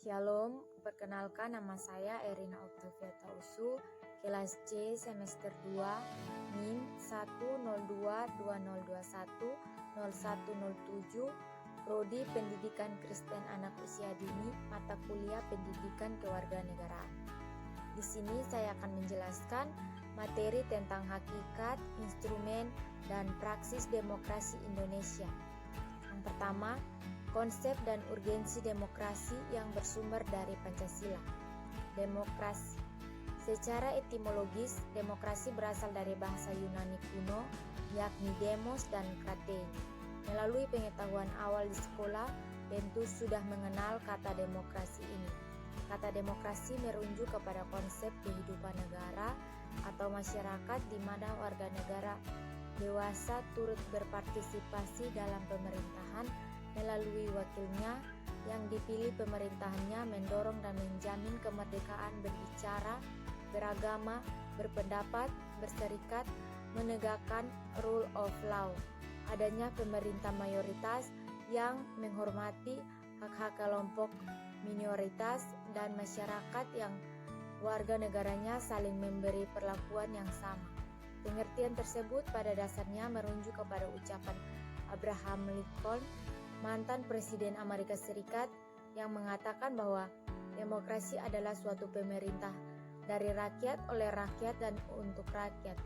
Shalom, perkenalkan nama saya Erina Octavia Tausu, kelas C semester 2, NIM 10220210107, Prodi Pendidikan Kristen Anak Usia Dini, mata kuliah Pendidikan Kewarganegaraan. Di sini saya akan menjelaskan materi tentang hakikat, instrumen, dan praksis demokrasi Indonesia. Yang pertama, konsep dan urgensi demokrasi yang bersumber dari Pancasila. Demokrasi. Secara etimologis, demokrasi berasal dari bahasa Yunani kuno, yakni demos dan kratein. Melalui pengetahuan awal di sekolah, tentu sudah mengenal kata demokrasi ini. Kata demokrasi merujuk kepada konsep kehidupan negara atau masyarakat di mana warga negara dewasa turut berpartisipasi dalam pemerintahan melalui wakilnya yang dipilih pemerintahannya mendorong dan menjamin kemerdekaan berbicara, beragama, berpendapat, berserikat, menegakkan rule of law. Adanya pemerintah mayoritas yang menghormati hak-hak kelompok minoritas dan masyarakat yang warga negaranya saling memberi perlakuan yang sama. Pengertian tersebut pada dasarnya merujuk kepada ucapan Abraham Lincoln, mantan Presiden Amerika Serikat, yang mengatakan bahwa demokrasi adalah suatu pemerintah dari rakyat, oleh rakyat, dan untuk rakyat,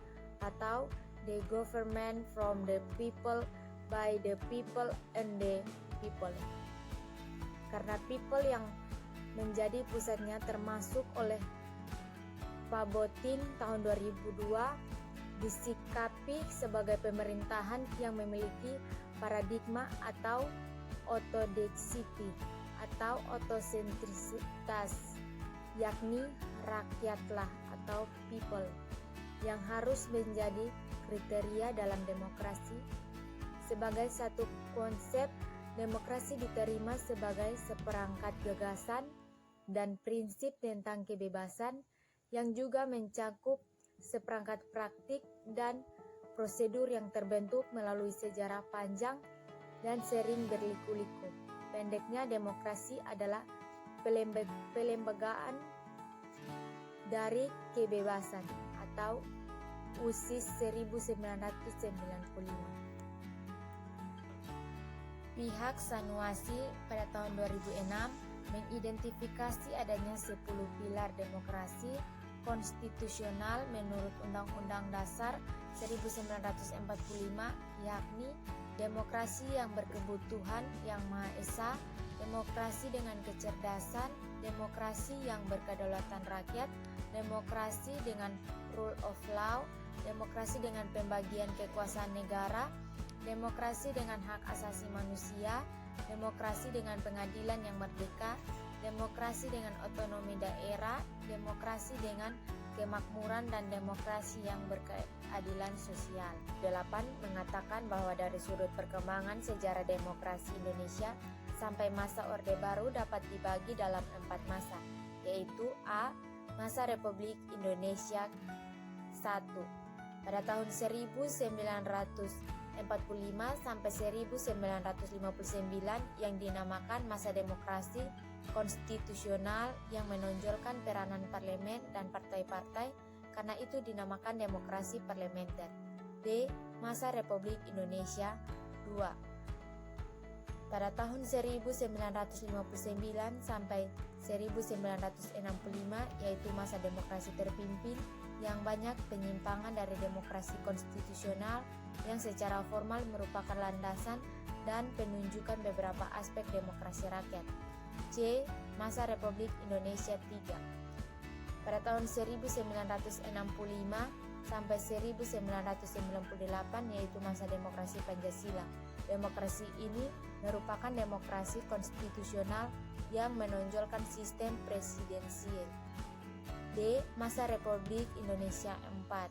atau the government from the people, by the people, and the people. Karena people yang menjadi pusatnya termasuk oleh Pabotin tahun 2002 disikapi sebagai pemerintahan yang memiliki paradigma atau autodexity atau autosentrisitas, yakni rakyatlah atau people, yang harus menjadi kriteria dalam demokrasi. Sebagai satu konsep, demokrasi diterima sebagai seperangkat gagasan dan prinsip tentang kebebasan yang juga mencakup seperangkat praktik dan prosedur yang terbentuk melalui sejarah panjang dan sering berliku-liku. Pendeknya, demokrasi adalah pelembagaan dari kebebasan atau USIS 1995. Pihak Sanusi pada tahun 2006 mengidentifikasi adanya 10 pilar demokrasi konstitusional menurut Undang-Undang Dasar 1945, yakni demokrasi yang berkebutuhan yang Maha Esa, demokrasi dengan kecerdasan, demokrasi yang berkedaulatan rakyat, demokrasi dengan rule of law, demokrasi dengan pembagian kekuasaan negara, demokrasi dengan hak asasi manusia, demokrasi dengan pengadilan yang merdeka, demokrasi dengan otonomi daerah, demokrasi dengan kemakmuran, dan demokrasi yang berkeadilan sosial. 8. Mengatakan bahwa dari sudut perkembangan sejarah demokrasi Indonesia sampai masa Orde Baru dapat dibagi dalam 4 masa, yaitu A. Masa Republik Indonesia 1. Pada tahun 1945 sampai 1959 yang dinamakan masa demokrasi konstitusional yang menonjolkan peranan parlemen dan partai-partai, karena itu dinamakan demokrasi parlementer. B. Masa Republik Indonesia 2. Pada tahun 1959 sampai 1965 yaitu masa demokrasi terpimpin yang banyak penyimpangan dari demokrasi konstitusional yang secara formal merupakan landasan dan penunjukan beberapa aspek demokrasi rakyat. C. Masa Republik Indonesia 3. Pada tahun 1965 sampai 1998 yaitu masa demokrasi Pancasila. Demokrasi ini merupakan demokrasi konstitusional yang menonjolkan sistem presidensial. D. Masa Republik Indonesia 4.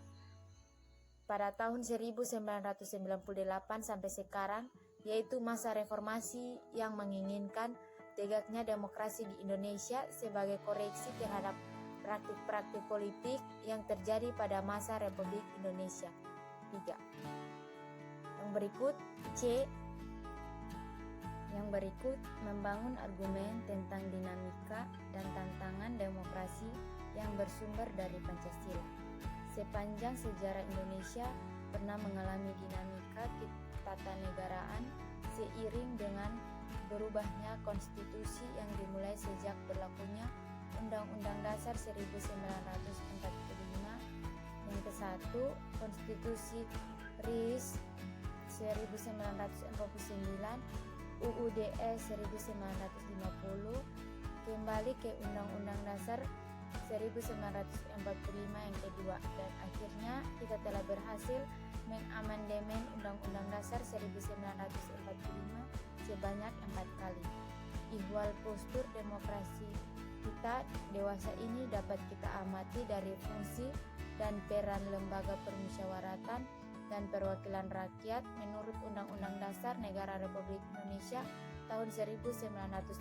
Pada tahun 1998 sampai sekarang yaitu masa reformasi yang menginginkan tegaknya demokrasi di Indonesia sebagai koreksi terhadap praktik-praktik politik yang terjadi pada masa Republik Indonesia 3. Yang berikut, C. Yang berikut membangun argumen tentang dinamika dan tantangan demokrasi yang bersumber dari Pancasila. Sepanjang sejarah Indonesia pernah mengalami dinamika ketatanegaraan seiring dengan berubahnya konstitusi yang dimulai sejak berlakunya Undang-Undang Dasar 1945 yang ke-1, Konstitusi RIS 1949, UUD 1950, kembali ke Undang-Undang Dasar 1945 yang kedua, dan akhirnya kita telah berhasil mengamandemen Undang-Undang Dasar 1945 sebanyak 4 kali. Ihwal postur demokrasi kita dewasa ini dapat kita amati dari fungsi dan peran lembaga permusyawaratan dan perwakilan rakyat menurut Undang-Undang Dasar Negara Republik Indonesia tahun 1945,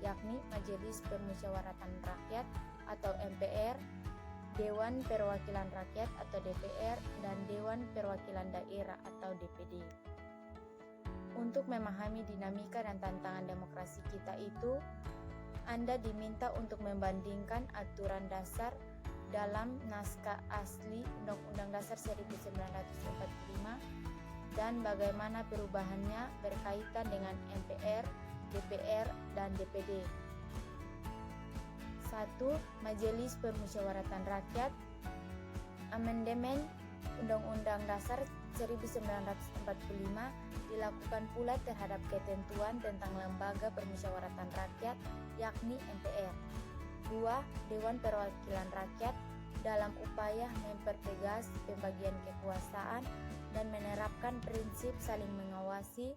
yakni Majelis Permusyawaratan Rakyat atau MPR, Dewan Perwakilan Rakyat atau DPR, dan Dewan Perwakilan Daerah atau DPD. Untuk memahami dinamika dan tantangan demokrasi kita itu, Anda diminta untuk membandingkan aturan dasar dalam naskah asli Undang-Undang Dasar 1945 dan bagaimana perubahannya berkaitan dengan MPR, DPR, dan DPD. 1. Majelis Permusyawaratan Rakyat. Amandemen Undang-Undang Dasar 1945 dilakukan pula terhadap ketentuan tentang lembaga permusyawaratan rakyat, yakni MPR. 2. Dewan Perwakilan Rakyat dalam upaya mempertegas pembagian kekuasaan dan menerapkan prinsip saling mengawasi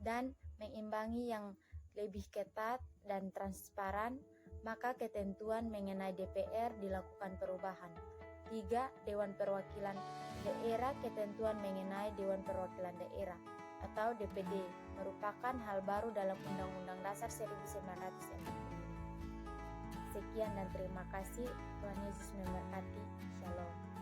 dan mengimbangi yang lebih ketat dan transparan, maka ketentuan mengenai DPR dilakukan perubahan. 3. Dewan Perwakilan Daerah. Ketentuan mengenai Dewan Perwakilan Daerah atau DPD merupakan hal baru dalam Undang-Undang Dasar 1945. Sekian dan terima kasih. Tuhan Yesus memberkati. Shalom.